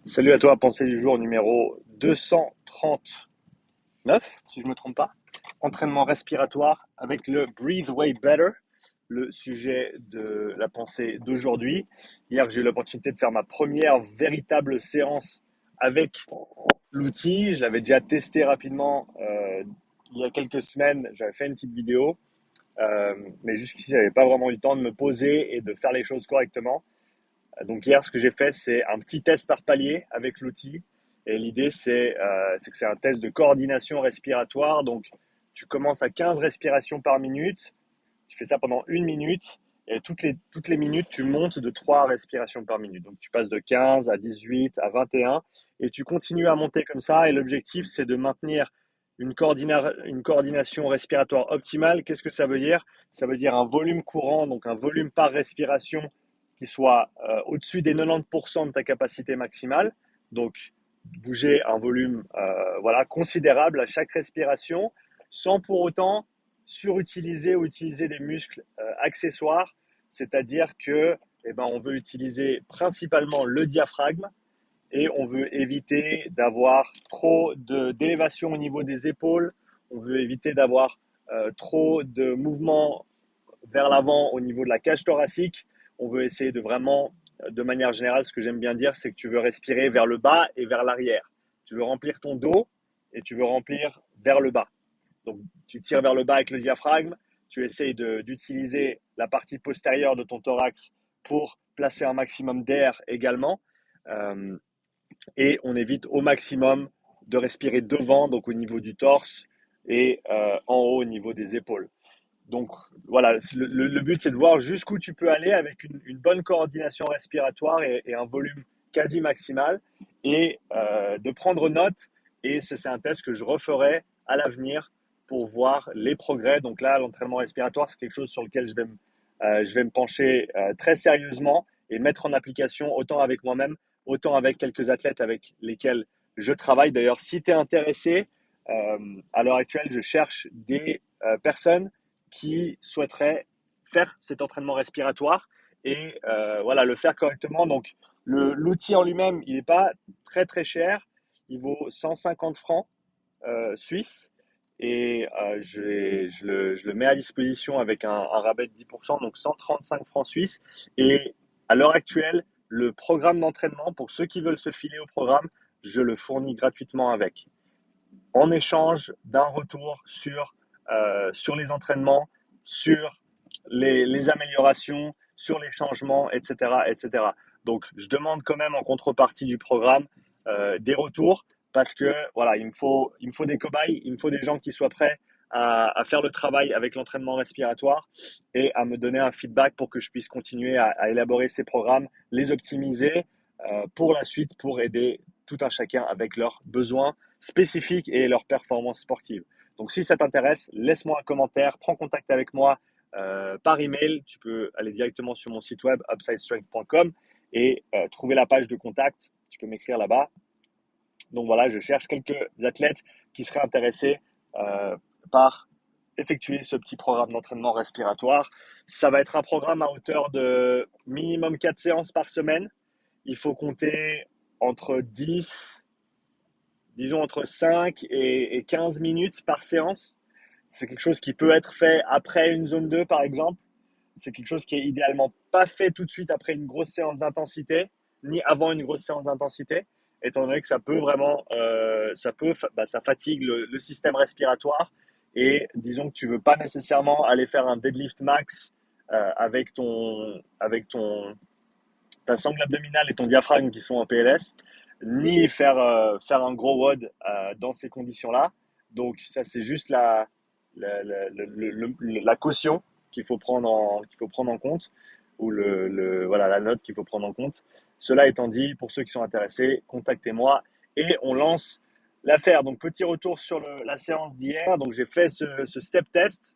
Salut à toi, pensée du jour numéro 239, si je ne me trompe pas. Entraînement respiratoire avec le Breathe Way Better, le sujet de la pensée d'aujourd'hui. Hier, j'ai eu l'opportunité de faire ma première véritable séance avec l'outil. Je l'avais déjà testé rapidement il y a quelques semaines. J'avais fait une petite vidéo, mais jusqu'ici, je n'avais pas vraiment eu le temps de me poser et de faire les choses correctement. Donc hier, ce que j'ai fait, c'est un petit test par palier avec l'outil. Et l'idée, c'est que c'est un test de coordination respiratoire. Donc, tu commences à 15 respirations par minute. Tu fais ça pendant une minute. Et toutes les minutes, tu montes de 3 respirations par minute. Donc, tu passes de 15 à 18 à 21. Et tu continues à monter comme ça. Et l'objectif, c'est de maintenir une coordination respiratoire optimale. Qu'est-ce que ça veut dire? Ça veut dire un volume courant, donc un volume par respiration qui soit au-dessus des 90% de ta capacité maximale. Donc, bouger un volume voilà, considérable à chaque respiration sans pour autant surutiliser ou utiliser des muscles accessoires. C'est-à-dire que on veut utiliser principalement le diaphragme et on veut éviter d'avoir trop d'élévation au niveau des épaules. On veut éviter d'avoir trop de mouvements vers l'avant au niveau de la cage thoracique. On veut essayer de vraiment, de manière générale, ce que j'aime bien dire, c'est que tu veux respirer vers le bas et vers l'arrière. Tu veux remplir ton dos et tu veux remplir vers le bas. Donc, tu tires vers le bas avec le diaphragme, tu essayes d'utiliser la partie postérieure de ton thorax pour placer un maximum d'air également. Euh, et on évite au maximum de respirer devant, donc au niveau du torse, et en haut au niveau des épaules. Donc voilà, le but c'est de voir jusqu'où tu peux aller avec une bonne coordination respiratoire et un volume quasi maximal et de prendre note. Et c'est un test que je referai à l'avenir pour voir les progrès. Donc là, l'entraînement respiratoire, c'est quelque chose sur lequel je vais me pencher très sérieusement et mettre en application autant avec moi-même, autant avec quelques athlètes avec lesquels je travaille. D'ailleurs, si tu es intéressé, à l'heure actuelle, je cherche des personnes qui souhaiteraient faire cet entraînement respiratoire et voilà, le faire correctement. Donc, l'outil en lui-même, il n'est pas très très cher. Il vaut 150 francs suisses et je le mets à disposition avec un rabais de 10%, donc 135 francs suisses. Et à l'heure actuelle, le programme d'entraînement, pour ceux qui veulent se filer au programme, je le fournis gratuitement avec en échange d'un retour sur les entraînements, sur les améliorations, sur les changements, etc., etc. Donc, je demande quand même en contrepartie du programme des retours parce que voilà, il me faut des cobayes, il me faut des gens qui soient prêts à faire le travail avec l'entraînement respiratoire et à me donner un feedback pour que je puisse continuer à élaborer ces programmes, les optimiser pour la suite, pour aider tout un chacun avec leurs besoins spécifiques et leurs performances sportives. Donc si ça t'intéresse, laisse-moi un commentaire, prends contact avec moi par email. Tu peux aller directement sur mon site web upsidestrength.com et trouver la page de contact. Tu peux m'écrire là-bas. Donc voilà, je cherche quelques athlètes qui seraient intéressés par effectuer ce petit programme d'entraînement respiratoire. Ça va être un programme à hauteur de minimum 4 séances par semaine. Il faut compter entre 10, disons entre 5 et 15 minutes par séance. C'est quelque chose qui peut être fait après une zone 2, par exemple. C'est quelque chose qui est idéalement pas fait tout de suite après une grosse séance d'intensité, ni avant une grosse séance d'intensité, étant donné que ça peut vraiment, ça fatigue le système respiratoire. Et disons que tu veux pas nécessairement aller faire un deadlift max avec ta sangle abdominale et ton diaphragme qui sont en PLS, ni faire un gros WOD dans ces conditions-là. Donc ça, c'est juste la caution qu'il faut prendre en compte, ou voilà, la note qu'il faut prendre en compte. Cela étant dit, pour ceux qui sont intéressés, contactez-moi et on lance l'affaire. Donc petit retour sur la séance d'hier. Donc j'ai fait ce step test.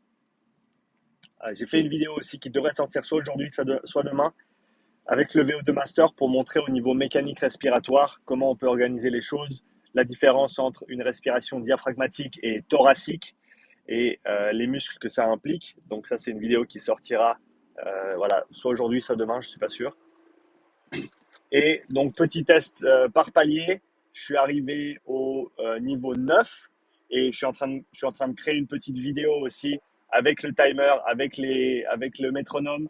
J'ai fait une vidéo aussi qui devrait sortir soit aujourd'hui, soit demain, avec le VO2 Master pour montrer au niveau mécanique respiratoire comment on peut organiser les choses, la différence entre une respiration diaphragmatique et thoracique et les muscles que ça implique. Donc ça, c'est une vidéo qui sortira voilà, soit aujourd'hui, soit demain, je ne suis pas sûr. Et donc, petit test par palier, je suis arrivé au niveau 9 et je suis en train de créer une petite vidéo aussi avec le timer, avec le métronome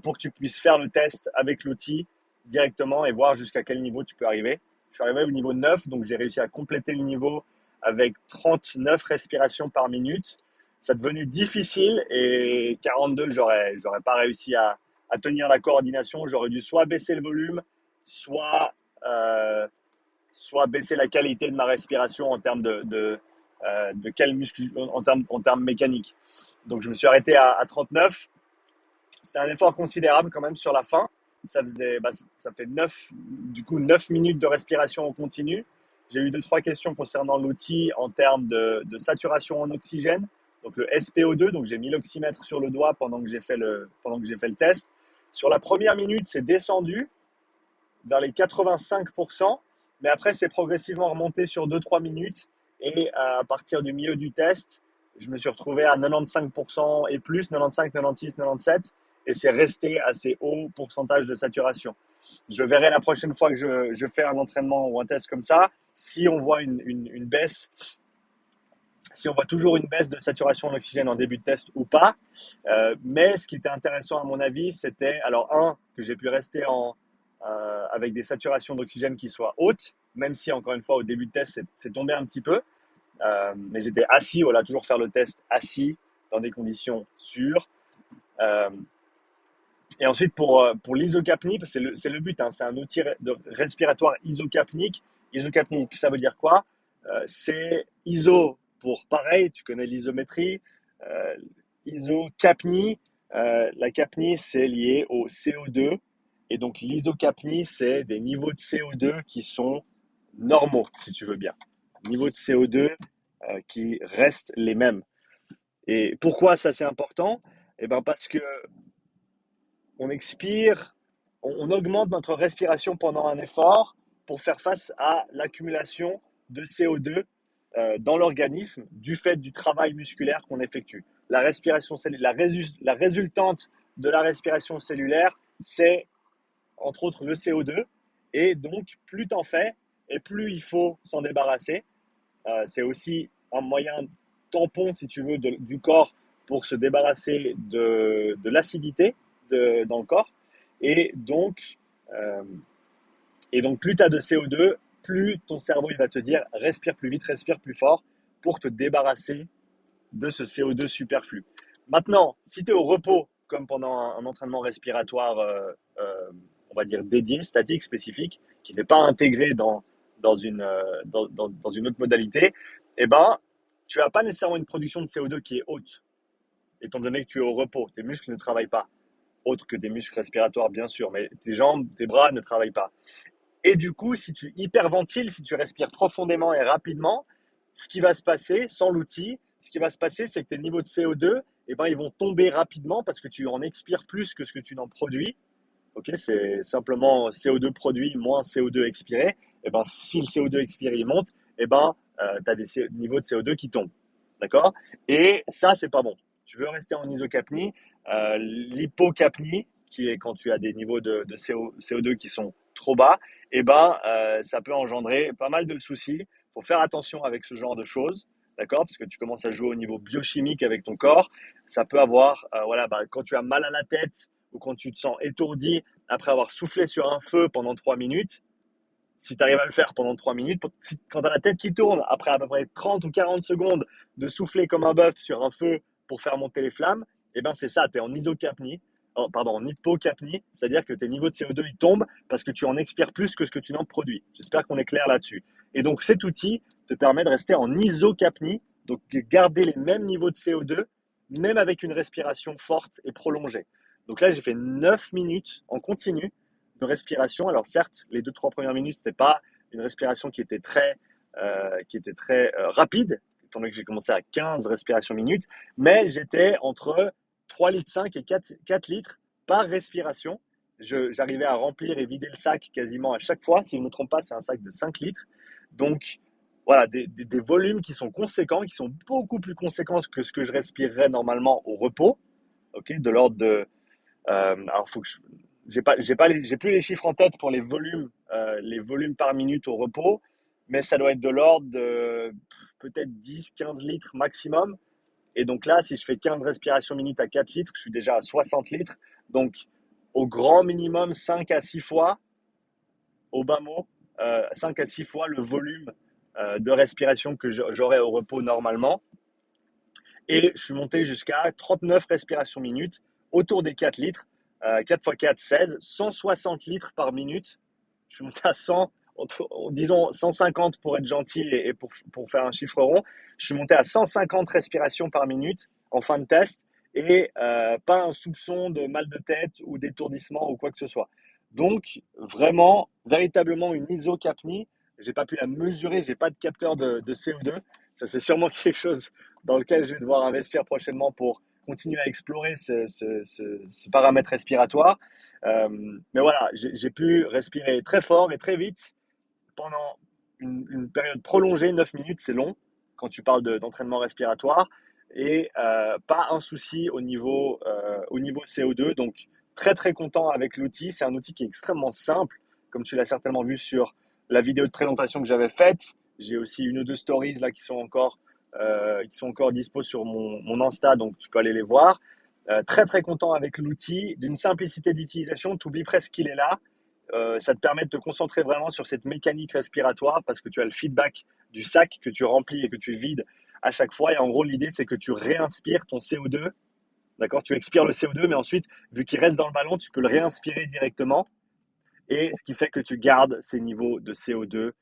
pour que tu puisses faire le test avec l'outil directement et voir jusqu'à quel niveau tu peux arriver. Je suis arrivé au niveau 9, donc j'ai réussi à compléter le niveau avec 39 respirations par minute. Ça est devenu difficile et 42, j'aurais pas réussi à tenir la coordination. J'aurais dû soit baisser le volume, soit, euh, soit baisser la qualité de ma respiration en termes de quel muscle, en termes mécaniques. Donc je me suis arrêté à 39. C'était un effort considérable quand même sur la fin. Ça fait 9 minutes de respiration en continu. J'ai eu deux, trois questions concernant l'outil en termes de saturation en oxygène, donc le SPO2. Donc j'ai mis l'oxymètre sur le doigt pendant que j'ai fait le test. Sur la première minute, c'est descendu vers les 85%, mais après, c'est progressivement remonté sur 2-3 minutes. Et à partir du milieu du test, je me suis retrouvé à 95% et plus, 95, 96, 97, et c'est resté à ces hauts pourcentages de saturation. Je verrai la prochaine fois que je fais un entraînement ou un test comme ça, si on voit une baisse, si on voit toujours une baisse de saturation en oxygène en début de test ou pas. Mais ce qui était intéressant à mon avis, c'était, alors que j'ai pu rester avec des saturations d'oxygène qui soient hautes, même si encore une fois au début de test c'est tombé un petit peu. Mais j'étais assis, voilà, toujours faire le test assis dans des conditions sûres. Euh, et ensuite pour l'isocapnie, c'est le but, hein, c'est un outil respiratoire isocapnique. Isocapnique, ça veut dire quoi? C'est iso pour pareil, tu connais l'isométrie. Euh, Isocapnie, la capnie c'est lié au CO2. Et donc l'isocapnie, c'est des niveaux de CO2 qui sont normaux, si tu veux bien. Niveaux de CO2 qui restent les mêmes. Et pourquoi ça c'est important? Eh ben parce que on expire, on augmente notre respiration pendant un effort pour faire face à l'accumulation de CO2 dans l'organisme du fait du travail musculaire qu'on effectue. La respiration la résultante de la respiration cellulaire, c'est entre autres le CO2. Et donc, plus t'en fais, et plus il faut s'en débarrasser. C'est aussi un moyen tampon, si tu veux, du corps pour se débarrasser de l'acidité dans le corps. Et donc, euh, plus tu as de CO2, plus ton cerveau il va te dire respire plus vite, respire plus fort pour te débarrasser de ce CO2 superflu. Maintenant, si tu es au repos, comme pendant un entraînement respiratoire, on va dire dédié, statique, spécifique, qui n'est pas intégré dans une autre modalité, eh ben, tu n'as pas nécessairement une production de CO2 qui est haute, étant donné que tu es au repos. Tes muscles ne travaillent pas, autre que des muscles respiratoires, bien sûr, mais tes jambes, tes bras ne travaillent pas. Et du coup, si tu hyperventiles, si tu respires profondément et rapidement, ce qui va se passer sans l'outil, ce qui va se passer, c'est que tes niveaux de CO2, eh ben, ils vont tomber rapidement parce que tu en expires plus que ce que tu n'en produis. Ok, c'est simplement CO2 produit moins CO2 expiré. Eh ben, si le CO2 expiré il monte, eh ben, tu as des niveaux de CO2 qui tombent. D'accord? Et ça, c'est pas bon. Tu veux rester en isocapnie. L'hypocapnie, qui est quand tu as des niveaux de CO2 qui sont trop bas, eh ben, ça peut engendrer pas mal de soucis. Il faut faire attention avec ce genre de choses. D'accord? Parce que tu commences à jouer au niveau biochimique avec ton corps. Ça peut avoir, voilà, bah, quand tu as mal à la tête ou quand tu te sens étourdi après avoir soufflé sur un feu pendant 3 minutes, si tu arrives à le faire pendant 3 minutes, quand tu as la tête qui tourne, après à peu près 30 ou 40 secondes de souffler comme un bœuf sur un feu pour faire monter les flammes, eh ben c'est ça, tu es en isocapnie, en hypocapnie, c'est-à-dire que tes niveaux de CO2 ils tombent parce que tu en expires plus que ce que tu n'en produis. J'espère qu'on est clair là-dessus. Et donc cet outil te permet de rester en isocapnie, donc de garder les mêmes niveaux de CO2, même avec une respiration forte et prolongée. Donc là, j'ai fait 9 minutes en continu de respiration. Alors certes, les 2-3 premières minutes, c'était pas une respiration qui était très rapide, étant donné que j'ai commencé à 15 respirations minutes, mais j'étais entre 3,5 litres et 4 litres par respiration. J'arrivais à remplir et vider le sac quasiment à chaque fois. Si je ne me trompe pas, c'est un sac de 5 litres. Donc, voilà, des volumes qui sont conséquents, qui sont beaucoup plus conséquents que ce que je respirerais normalement au repos, ok, de l'ordre de alors, j'ai plus les chiffres en tête pour les volumes par minute au repos, mais ça doit être de l'ordre de peut-être 10-15 litres maximum. Et donc là, si je fais 15 respirations minutes à 4 litres, je suis déjà à 60 litres. Donc, au grand minimum, 5 à 6 fois, au bas mot, 5 à 6 fois le volume de respiration que j'aurais au repos normalement. Et je suis monté jusqu'à 39 respirations minutes, autour des 4 litres. 4 x 4, 16, 160 litres par minute. Je suis monté à 100, disons 150 pour être gentil et pour faire un chiffre rond. Je suis monté à 150 respirations par minute en fin de test et pas un soupçon de mal de tête ou d'étourdissement ou quoi que ce soit. Donc, vraiment, véritablement une isocapnie. J'ai pas pu la mesurer, j'ai pas de capteur de CO2. Ça, c'est sûrement quelque chose dans lequel je vais devoir investir prochainement pour continuer à explorer ce paramètre respiratoire. Mais voilà, j'ai pu respirer très fort et très vite pendant une période prolongée. 9 minutes, c'est long quand tu parles d'entraînement respiratoire. Et pas un souci au niveau CO2. Donc, très très content avec l'outil. C'est un outil qui est extrêmement simple, comme tu l'as certainement vu sur la vidéo de présentation que j'avais faite. J'ai aussi une ou deux stories là qui sont encore dispo sur mon Insta, donc tu peux aller les voir. Très très content avec l'outil, d'une simplicité d'utilisation, tu oublies presque qu'il est là. Ça te permet de te concentrer vraiment sur cette mécanique respiratoire parce que tu as le feedback du sac que tu remplis et que tu vides à chaque fois. Et en gros, l'idée, c'est que tu réinspires ton CO2. D'accord? Tu expires le CO2, mais ensuite, vu qu'il reste dans le ballon, tu peux le réinspirer directement. Et ce qui fait que tu gardes ces niveaux de CO2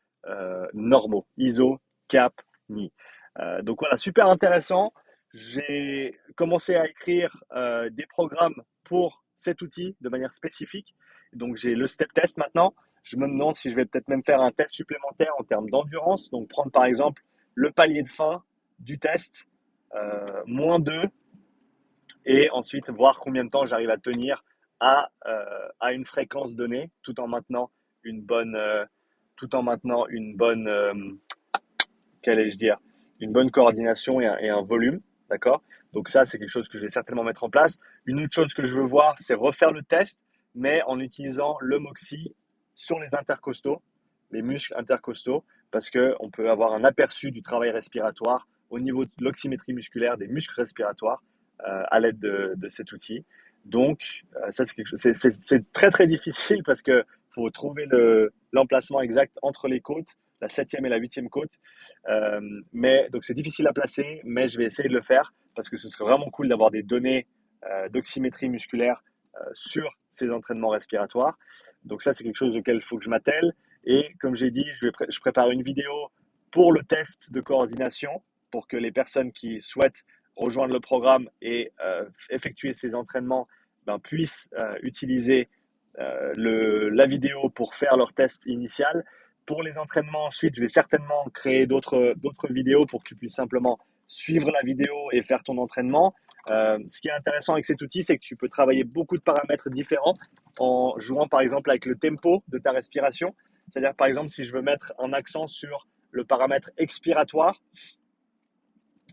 normaux, ISO, CAP, NI. Donc voilà, super intéressant. J'ai commencé à écrire des programmes pour cet outil de manière spécifique. Donc j'ai le step test maintenant. Je me demande si je vais peut-être même faire un test supplémentaire en termes d'endurance. Donc prendre par exemple le palier de fin du test, -2, et ensuite voir combien de temps j'arrive à tenir à une fréquence donnée, une bonne, tout en maintenant une bonne, qu'allais-je dire, une bonne coordination et un volume, d'accord? Donc ça, c'est quelque chose que je vais certainement mettre en place. Une autre chose que je veux voir, c'est refaire le test, mais en utilisant le Moxy sur les intercostaux, les muscles intercostaux, parce qu'on peut avoir un aperçu du travail respiratoire au niveau de l'oxymétrie musculaire des muscles respiratoires à l'aide de cet outil. Donc, ça, c'est très très difficile parce que faut trouver l'emplacement exact entre les côtes, la septième et la huitième côte. Mais donc c'est difficile à placer, mais je vais essayer de le faire parce que ce serait vraiment cool d'avoir des données d'oxymétrie musculaire sur ces entraînements respiratoires. Donc ça, c'est quelque chose auquel il faut que je m'attelle. Et comme j'ai dit, je prépare une vidéo pour le test de coordination pour que les personnes qui souhaitent rejoindre le programme et effectuer ces entraînements puissent utiliser la vidéo pour faire leur test initial. Pour les entraînements, ensuite, je vais certainement créer d'autres vidéos pour que tu puisses simplement suivre la vidéo et faire ton entraînement. Ce qui est intéressant avec cet outil, c'est que tu peux travailler beaucoup de paramètres différents en jouant par exemple avec le tempo de ta respiration. C'est-à-dire par exemple si je veux mettre un accent sur le paramètre expiratoire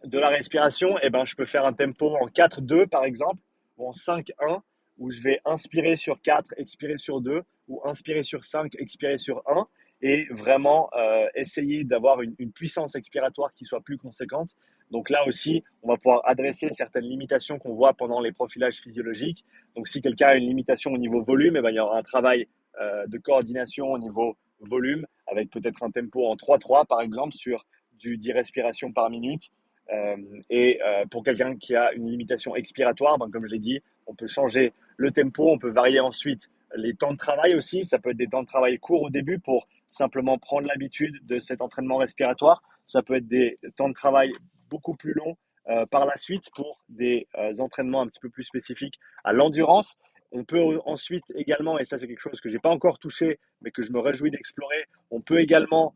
de la respiration, eh ben, je peux faire un tempo en 4-2 par exemple, ou en 5-1, où je vais inspirer sur 4, expirer sur 2, ou inspirer sur 5, expirer sur 1, et vraiment essayer d'avoir une puissance expiratoire qui soit plus conséquente. Donc là aussi, on va pouvoir adresser certaines limitations qu'on voit pendant les profilages physiologiques. Donc si quelqu'un a une limitation au niveau volume, eh ben, il y aura un travail de coordination au niveau volume, avec peut-être un tempo en 3-3 par exemple, sur du 10 respirations par minute. Pour quelqu'un qui a une limitation expiratoire, comme je l'ai dit, on peut changer le tempo, on peut varier ensuite les temps de travail aussi. Ça peut être des temps de travail courts au début pour simplement prendre l'habitude de cet entraînement respiratoire. Ça peut être des temps de travail beaucoup plus longs par la suite pour des entraînements un petit peu plus spécifiques à l'endurance. On peut ensuite également, et ça c'est quelque chose que je n'ai pas encore touché, mais que je me réjouis d'explorer, on peut également,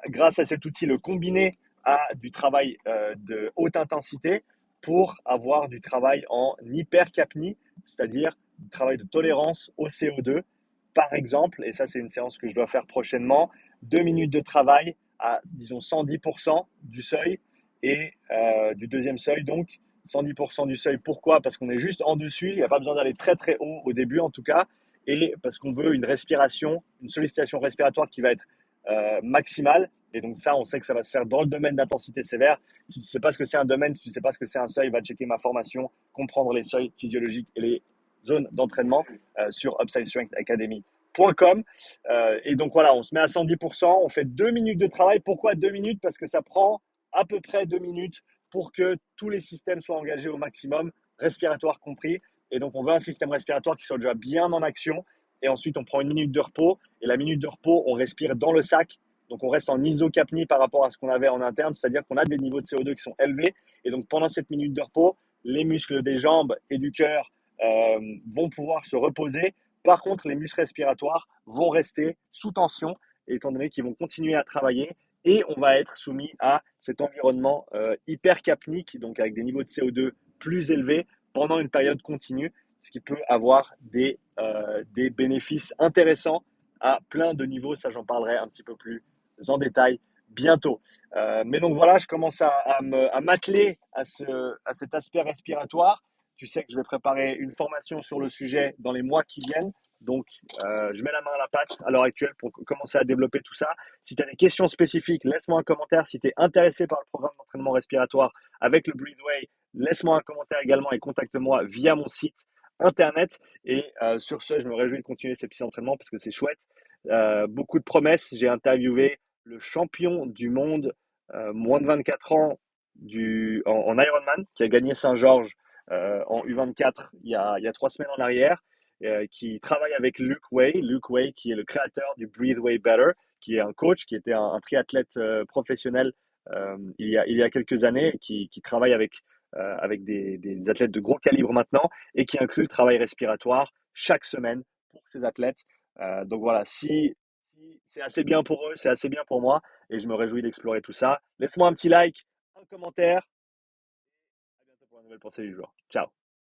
grâce à cet outil, le combiner à du travail de haute intensité pour avoir du travail en hypercapnie, c'est-à-dire du travail de tolérance au CO2. Par exemple, et ça c'est une séance que je dois faire prochainement, 2 minutes de travail à, disons, 110% du seuil et du deuxième seuil, donc 110% du seuil. Pourquoi? Parce qu'on est juste en dessus, il n'y a pas besoin d'aller très très haut au début en tout cas, et parce qu'on veut une respiration, une sollicitation respiratoire qui va être maximale. Et donc ça, on sait que ça va se faire dans le domaine d'intensité sévère. Si tu ne sais pas ce que c'est un domaine, si tu ne sais pas ce que c'est un seuil, va checker ma formation, comprendre les seuils physiologiques et les zones d'entraînement sur upsidestrengthacademy.com. Et donc voilà, on se met à 110%, on fait 2 minutes de travail. Pourquoi 2 minutes? Parce que ça prend à peu près 2 minutes pour que tous les systèmes soient engagés au maximum, respiratoire compris. Et donc on veut un système respiratoire qui soit déjà bien en action. Et ensuite, on prend une minute de repos. Et la minute de repos, on respire dans le sac. Donc on reste en isocapnie par rapport à ce qu'on avait en interne, c'est-à-dire qu'on a des niveaux de CO2 qui sont élevés. Et donc pendant cette minute de repos, les muscles des jambes et du cœur vont pouvoir se reposer. Par contre, les muscles respiratoires vont rester sous tension, étant donné qu'ils vont continuer à travailler. Et on va être soumis à cet environnement hypercapnique, donc avec des niveaux de CO2 plus élevés pendant une période continue, ce qui peut avoir des bénéfices intéressants à plein de niveaux. Ça, j'en parlerai un petit peu plus en détail bientôt. Mais donc voilà, je commence à m'atteler à cet aspect respiratoire. Tu sais que je vais préparer une formation sur le sujet dans les mois qui viennent. Donc, je mets la main à la pâte à l'heure actuelle pour commencer à développer tout ça. Si tu as des questions spécifiques, laisse-moi un commentaire. Si tu es intéressé par le programme d'entraînement respiratoire avec le Breatheway, laisse-moi un commentaire également et contacte-moi via mon site internet. Et sur ce, je me réjouis de continuer ces petits entraînements parce que c'est chouette. Beaucoup de promesses. J'ai interviewé le champion du monde, moins de 24 ans, en Ironman, qui a gagné Saint-Georges en U24 il y a 3 semaines en arrière, qui travaille avec Luke Way, qui est le créateur du Breathe Way Better, qui est un coach, qui était un triathlète professionnel il y a quelques années, qui travaille avec des athlètes de gros calibre maintenant et qui inclut le travail respiratoire chaque semaine pour ces athlètes. Donc voilà, si c'est assez bien pour eux, c'est assez bien pour moi et je me réjouis d'explorer tout ça. Laisse-moi un petit like, un commentaire. À bientôt pour une nouvelle pensée du jour. Ciao.